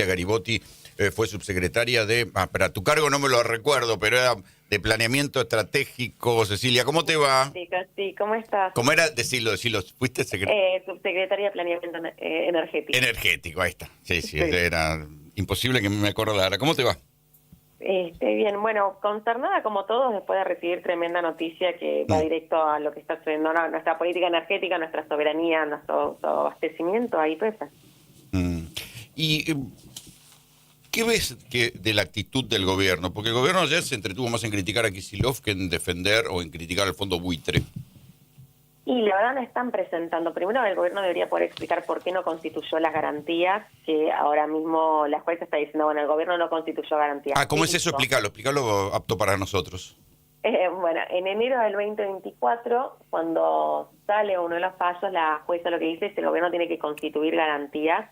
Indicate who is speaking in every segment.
Speaker 1: Garibotti fue subsecretaria de... para tu cargo no me lo recuerdo, pero era de planeamiento estratégico. Cecilia, ¿cómo te va?
Speaker 2: Sí, ¿cómo estás?
Speaker 1: ¿Cómo era? Decilo. ¿Fuiste
Speaker 2: Subsecretaria de Planeamiento Energético.
Speaker 1: Energético, ahí está. Sí, era imposible que me acordara. ¿Cómo te va?
Speaker 2: Bien, bueno, consternada como todos después de recibir tremenda noticia que va directo a lo que está sucediendo ahora, nuestra política energética, nuestra soberanía, nuestro abastecimiento a YPF.
Speaker 1: ¿Y qué ves de la actitud del gobierno? Porque el gobierno ayer se entretuvo más en criticar a Kicillof que en defender o en criticar al fondo buitre.
Speaker 2: Y la verdad no están presentando. Primero, el gobierno debería poder explicar por qué no constituyó las garantías, que ahora mismo la jueza está diciendo, bueno, el gobierno no constituyó garantías.
Speaker 1: ¿Cómo es eso? Explícalo apto para nosotros.
Speaker 2: Bueno, en enero del 2024, cuando sale uno de los fallos, la jueza lo que dice es que el gobierno tiene que constituir garantías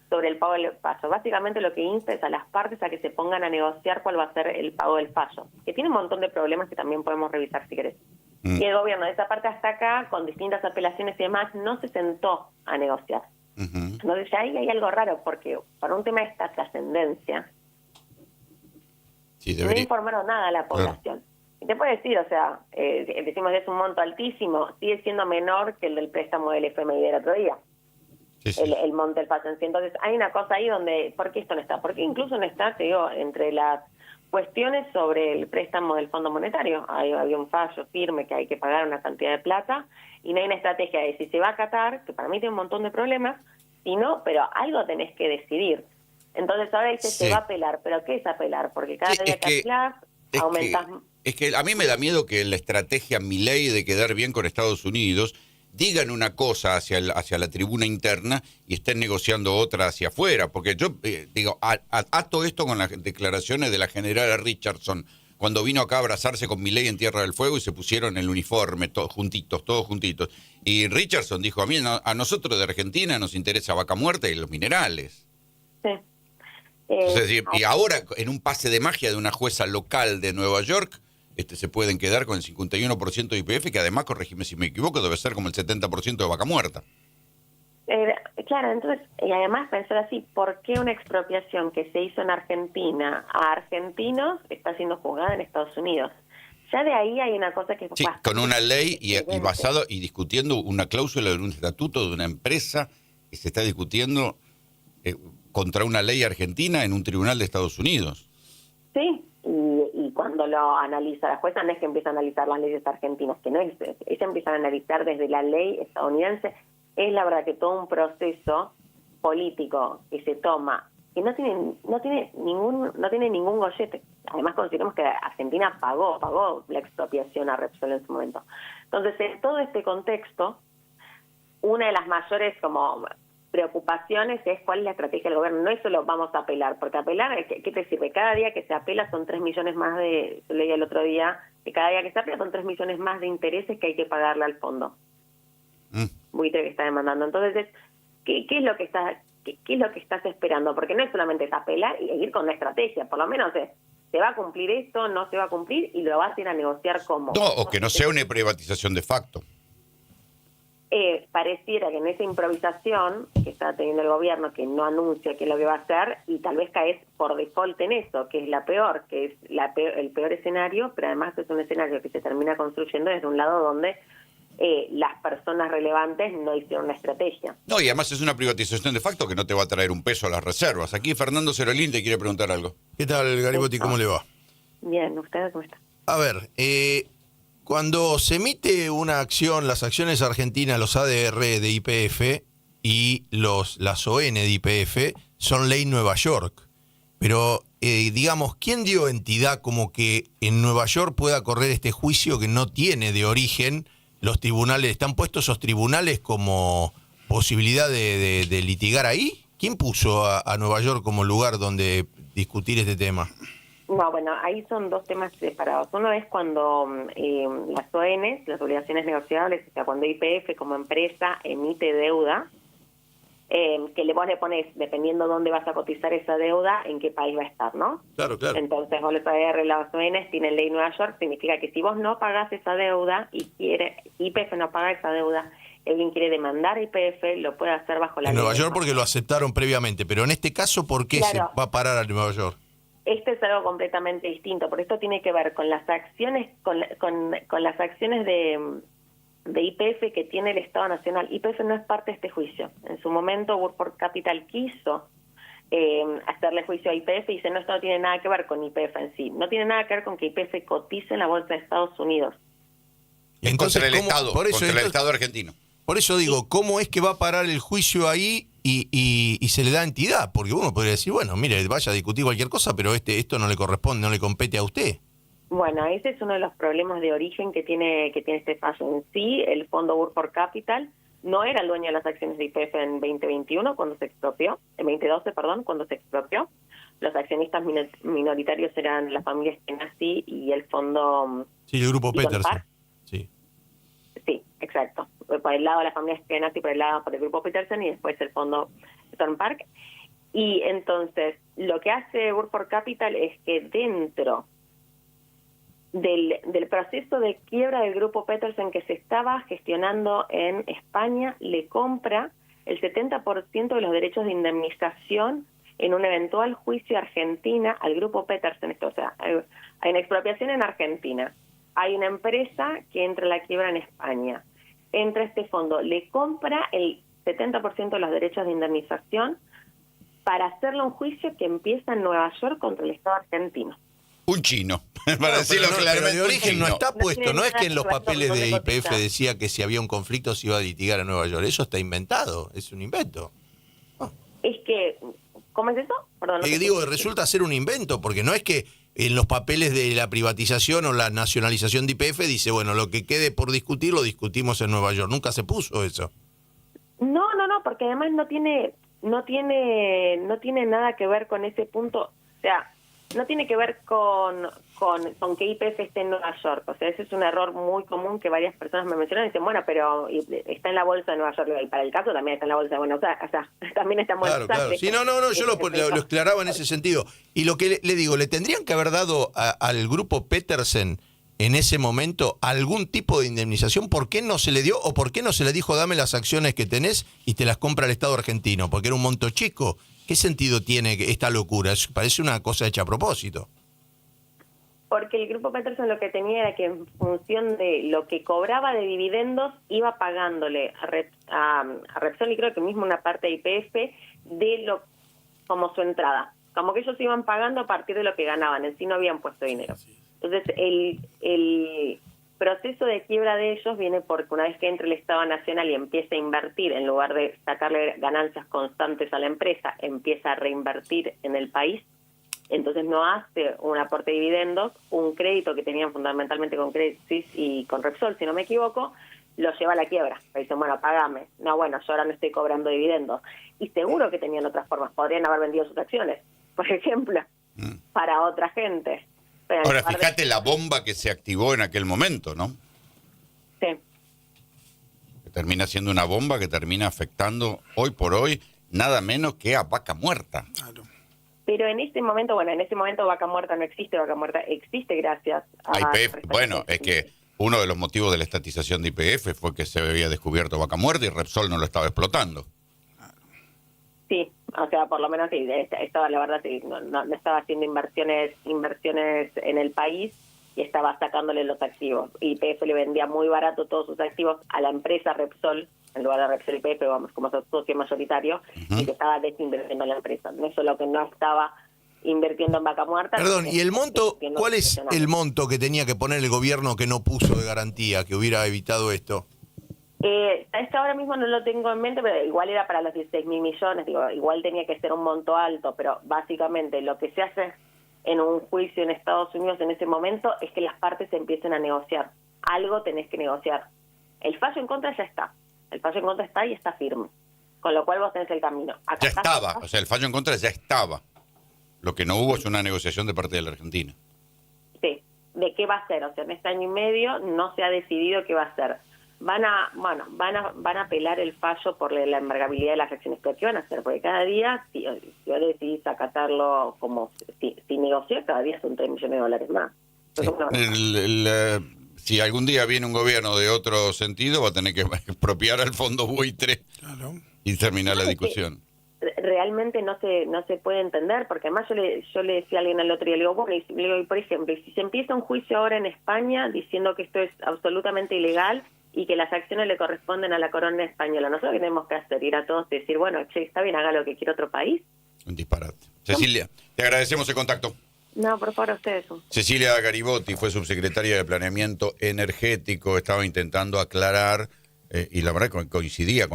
Speaker 2: sobre el pago del fallo. Básicamente lo que insta es a las partes a que se pongan a negociar cuál va a ser el pago del fallo, que tiene un montón de problemas que también podemos revisar si querés. Y el gobierno de esa parte hasta acá, con distintas apelaciones y demás, no se sentó a negociar. Entonces ya ahí hay algo raro, porque para un tema de esta trascendencia, no informaron nada a la población. Y te puedo decir, o sea, decimos que es un monto altísimo, sigue siendo menor que el del préstamo del FMI del otro día. El monte del fallo. Entonces hay una cosa ahí donde, ¿por qué esto no está? Porque incluso no está, te digo, entre las cuestiones sobre el préstamo del Fondo Monetario. Había un fallo firme que hay que pagar una cantidad de plata y no hay una estrategia de si se va a acatar, que para mí tiene un montón de problemas, si no, pero algo tenés que decidir. Entonces ahora dice se va a apelar, pero ¿qué es apelar? Porque cada día que apelás aumentás...
Speaker 1: Es que a mí me da miedo que la estrategia Milei de quedar bien con Estados Unidos digan una cosa hacia la tribuna interna y estén negociando otra hacia afuera. Porque yo ato esto con las declaraciones de la general Richardson, cuando vino acá a abrazarse con Milei en Tierra del Fuego y se pusieron el uniforme, todos juntitos. Y Richardson dijo, a nosotros de Argentina nos interesa Vaca Muerta y los minerales.
Speaker 2: Sí.
Speaker 1: Y ahora, en un pase de magia de una jueza local de Nueva York, se pueden quedar con el 51% de YPF, que además, corregime si me equivoco, debe ser como el 70% de Vaca Muerta.
Speaker 2: Claro, entonces, y además pensar así, ¿por qué una expropiación que se hizo en Argentina a argentinos está siendo juzgada en Estados Unidos? Ya de ahí hay una cosa que...
Speaker 1: Sí, con una ley y basado y discutiendo una cláusula de un estatuto de una empresa que se está discutiendo contra una ley argentina en un tribunal de Estados Unidos.
Speaker 2: Sí, y cuando lo analiza la jueza no es que empieza a analizar las leyes argentinas, que no es, ella empieza a analizar desde la ley estadounidense. Es la verdad que todo un proceso político que se toma, que no tiene ningún gollete. Además consideramos que Argentina pagó la expropiación a Repsol en su momento. Entonces, en todo este contexto, una de las mayores como preocupaciones es cuál es la estrategia del gobierno. No es solo vamos a apelar, porque apelar, ¿qué te sirve? Cada día que se apela son 3 millones más de, yo leía el otro día, que cada día que se apela son 3 millones más de intereses que hay que pagarle al fondo. Buitre que está demandando. Entonces, ¿qué es lo que estás esperando? Porque no es solamente apelar y ir con la estrategia, por lo menos ¿se va a cumplir esto? ¿No se va a cumplir? Y lo vas a ir a negociar como...
Speaker 1: No, o que no sea una privatización de facto.
Speaker 2: Pareciera que en esa improvisación que está teniendo el gobierno, que no anuncia qué es lo que va a hacer, y tal vez caes por default en eso, que es el peor escenario, pero además es un escenario que se termina construyendo desde un lado donde las personas relevantes no hicieron una estrategia.
Speaker 1: No, y además es una privatización de facto que no te va a traer un peso a las reservas. Aquí Fernando Cerolín te quiere preguntar algo.
Speaker 3: ¿Qué tal, Garibotti? ¿Cómo le va?
Speaker 2: Bien, ¿usted cómo está?
Speaker 3: A ver, cuando se emite una acción, las acciones argentinas, los ADR de YPF y las ON de YPF son ley Nueva York. Pero, digamos, ¿quién dio entidad como que en Nueva York pueda correr este juicio que no tiene de origen los tribunales? ¿Están puestos esos tribunales como posibilidad de litigar ahí? ¿Quién puso a Nueva York como lugar donde discutir este tema?
Speaker 2: No, bueno, ahí son dos temas separados. Uno es cuando las ONs, las obligaciones negociables, o sea, cuando YPF como empresa emite deuda, que vos le pones, dependiendo dónde vas a cotizar esa deuda, en qué país va a estar, ¿no?
Speaker 3: Claro.
Speaker 2: Entonces, vos les ADR, las ONs tienen ley Nueva York, significa que si vos no pagás esa deuda y YPF no paga esa deuda, alguien quiere demandar a YPF, lo puede hacer bajo la
Speaker 3: En
Speaker 2: ley.
Speaker 3: Nueva York porque lo aceptaron previamente, pero en este caso, ¿por qué
Speaker 2: Claro.
Speaker 3: se va a parar a Nueva York?
Speaker 2: Este es algo completamente distinto, porque esto tiene que ver con las acciones, con las acciones de YPF que tiene el Estado Nacional. YPF no es parte de este juicio. En su momento, Burford Capital quiso hacerle juicio a YPF y dice, no, esto no tiene nada que ver con YPF en sí. No tiene nada que ver con que YPF cotice en la bolsa de Estados Unidos.
Speaker 3: Y
Speaker 1: Contra el
Speaker 3: ¿cómo?
Speaker 1: Estado,
Speaker 3: Por eso,
Speaker 1: contra el
Speaker 3: entonces,
Speaker 1: Estado argentino.
Speaker 3: por eso digo, ¿cómo es que va a parar el juicio ahí y se le da entidad? Porque uno podría decir, bueno, mire, vaya a discutir cualquier cosa, pero esto no le corresponde, no le compete a usted.
Speaker 2: Bueno, ese es uno de los problemas de origen que tiene este fallo. En sí, el fondo Burford Capital no era el dueño de las acciones de YPF en 2021, cuando se expropió, en 2012, perdón, cuando se expropió. Los accionistas minoritarios eran la familia Skenazy y el fondo...
Speaker 3: Sí, el grupo
Speaker 2: Eaton
Speaker 3: Peterson.
Speaker 2: Park.
Speaker 3: Sí.
Speaker 2: Sí, exacto. Por el lado de la familia Skenazy, por el grupo Peterson y después el fondo Eaton Park. Y entonces, lo que hace Burford Capital es que dentro del proceso de quiebra del grupo Peterson que se estaba gestionando en España, le compra el 70% de los derechos de indemnización en un eventual juicio a Argentina al grupo Peterson. O sea, hay una expropiación en Argentina. Hay una empresa que entra a la quiebra en España. Entra este fondo, le compra el 70% de los derechos de indemnización para hacerle un juicio que empieza en Nueva York contra el Estado argentino.
Speaker 1: Un chino, para
Speaker 3: Bueno,
Speaker 1: decirlo
Speaker 3: pero
Speaker 1: claramente.
Speaker 3: de origen
Speaker 1: un
Speaker 3: no
Speaker 1: chino.
Speaker 3: está
Speaker 2: No
Speaker 3: puesto,
Speaker 2: tiene
Speaker 3: no es
Speaker 2: nada
Speaker 3: que en los
Speaker 2: que ver con
Speaker 3: papeles
Speaker 2: dónde
Speaker 3: de YPF
Speaker 2: cotiza.
Speaker 3: decía que si había un conflicto se iba a litigar en Nueva York. Eso está inventado, es un invento.
Speaker 2: Es que, ¿cómo es eso? Perdón. no te
Speaker 3: Digo,
Speaker 2: escuché.
Speaker 3: resulta ser un invento, porque no es que en los papeles de la privatización o la nacionalización de YPF dice, bueno, lo que quede por discutir lo discutimos en Nueva York. Nunca se puso eso.
Speaker 2: No, porque además no tiene nada que ver con ese punto. O sea, no tiene que ver con que YPF esté en Nueva York. O sea, ese es un error muy común que varias personas me mencionan y dicen, bueno, pero está en la bolsa de Nueva York. Y para el caso también está en la bolsa de Buenos Aires. O sea, también está en Buenos
Speaker 3: Claro.
Speaker 2: Aires.
Speaker 3: Sí, no, yo lo aclaraba en ese sentido. Y lo que le digo, ¿le tendrían que haber dado al grupo Petersen en ese momento algún tipo de indemnización? ¿Por qué no se le dio o por qué no se le dijo dame las acciones que tenés y te las compra el Estado argentino? Porque era un monto chico. ¿Qué sentido tiene esta locura? Parece una cosa hecha a propósito.
Speaker 2: Porque el grupo Peterson lo que tenía era que en función de lo que cobraba de dividendos iba pagándole a Repsol y creo que mismo una parte de YPF como su entrada. Como que ellos iban pagando a partir de lo que ganaban, en sí no habían puesto dinero. Entonces el proceso de quiebra de ellos viene porque una vez que entra el Estado Nacional y empieza a invertir, en lugar de sacarle ganancias constantes a la empresa, empieza a reinvertir en el país. Entonces no hace un aporte de dividendos, un crédito que tenían fundamentalmente con Credit Suisse y con Repsol, si no me equivoco, lo lleva a la quiebra. Dicen, bueno, pagame. No, bueno, yo ahora no estoy cobrando dividendos. Y seguro que tenían otras formas. Podrían haber vendido sus acciones, por ejemplo, para otra gente. Pero
Speaker 1: Ahora, fíjate la bomba que se activó en aquel momento, ¿no?
Speaker 2: Sí.
Speaker 1: Que termina siendo una bomba que termina afectando hoy por hoy nada menos que a Vaca Muerta.
Speaker 4: Claro.
Speaker 2: Pero en este momento Vaca Muerta no existe, Vaca Muerta existe gracias a...
Speaker 1: YPF, bueno, es que uno de los motivos de la estatización de YPF fue que se había descubierto Vaca Muerta y Repsol no lo estaba explotando.
Speaker 2: Sí, o sea, por lo menos sí, estaba, la verdad, sí, no estaba haciendo inversiones en el país y estaba sacándole los activos. YPF le vendía muy barato todos sus activos a la empresa Repsol, en lugar de Repsol YPF, vamos, como socio mayoritario, y se estaba desinvirtiendo en la empresa. No es solo que no estaba invirtiendo en Vaca Muerta.
Speaker 3: Perdón, ¿y el monto? ¿Cuál es
Speaker 2: gestionando.
Speaker 3: el monto que tenía que poner el gobierno que no puso de garantía, que hubiera evitado esto?
Speaker 2: Esto ahora mismo no lo tengo en mente, pero igual era para los 16.000 millones, digo, igual tenía que ser un monto alto, pero básicamente lo que se hace en un juicio en Estados Unidos en ese momento es que las partes empiecen a negociar. Algo tenés que negociar. El fallo en contra ya está. El fallo en contra está y está firme. Con lo cual vos tenés el camino. Acá
Speaker 1: Ya
Speaker 2: está,
Speaker 1: estaba, o sea, el fallo en contra ya estaba. Lo que no hubo es una negociación de parte de la Argentina.
Speaker 2: Sí. ¿De qué va a ser? O sea, en este año y medio no se ha decidido qué va a ser. Van a apelar el fallo por la embargabilidad de las acciones. ¿Pero qué van a hacer? Porque cada día, si vos decidís acatarlo como si negociar, cada día son $3 millones más. Entonces,
Speaker 1: si algún día viene un gobierno de otro sentido, va a tener que expropiar al fondo buitre
Speaker 4: Claro.
Speaker 1: y terminar la
Speaker 2: No,
Speaker 1: discusión.
Speaker 2: Realmente no se puede entender, porque además yo le decía a alguien el otro día, le digo, bueno, le digo, por ejemplo, y si se empieza un juicio ahora en España diciendo que esto es absolutamente ilegal y que las acciones le corresponden a la corona española, ¿nosotros qué tenemos que hacer? Ir a todos y decir, bueno, che, está bien, haga lo que quiera otro país.
Speaker 1: Un disparate. Cecilia, te agradecemos el contacto.
Speaker 2: No, por favor, ustedes.
Speaker 1: Cecilia Garibotti fue subsecretaria de Planeamiento Energético, estaba intentando aclarar, y la verdad coincidía con